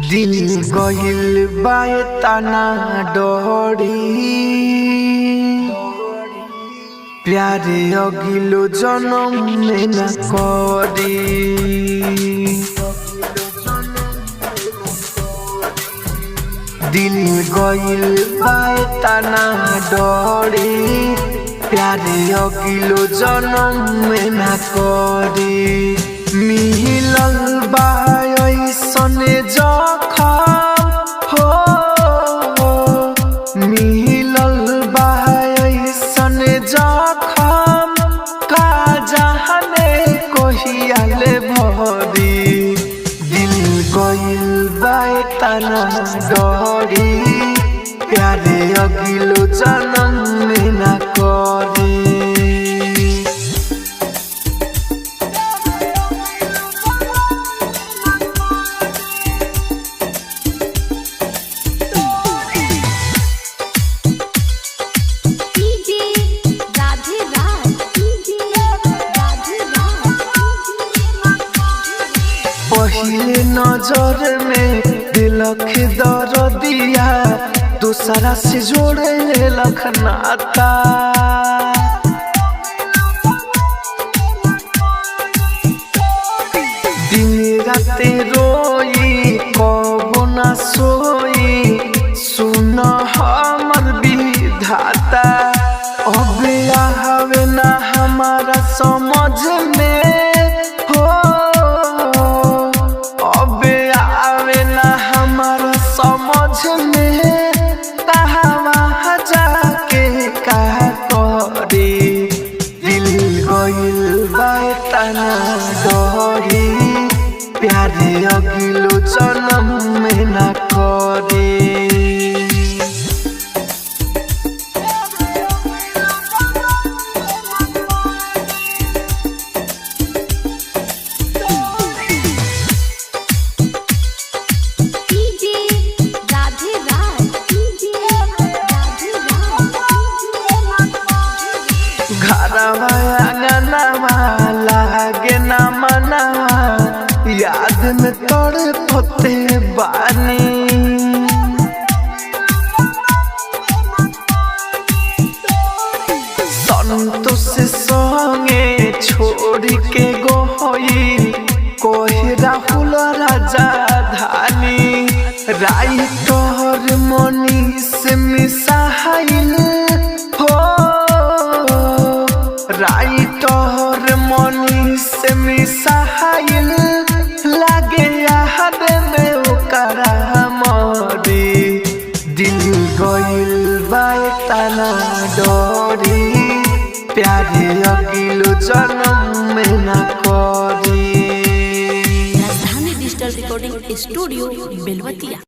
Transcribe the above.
दिल गइल बाए तना डोरी प्यारे अगिलो जन्म में न करी। दिल गइल बाए तना डोरी प्यारे अगिलो जन्म में न करी। मिलल बाए ऐसने जखम हो मिलल बाए ऐसने जखम का जाने कहियाले भरी। दिल गइल बाए तना डोरी प्यारे अगिलो जन्म में न करी। पहले नजर में दिलक दर्दिया दूसरा से जोड़े लखनाता। दिन राते रोई कबो न सोई सुन हमर विधाता। अब आवे ना हमारा समझ में हो समझ में कहाँ जाके का करी। दिल गइल बाए तना डोरी प्यारे अगिलो जन्म में न करी। लागे ना मनावा याद में तोड़े पोते बानी। संतोष संगे छोड़ के गोई कोई राहुल राजा धानी। राइटर मनीष मिसाइल हो राइटर मनीष मिसाइल लागे याद में ओकरा मरी। दिल गइल बाए तना डोरी प्यारे अगिलो जन्म में न करी। राजधानी डिजिटल रिकॉर्डिंग स्टूडियो बेलवतिया।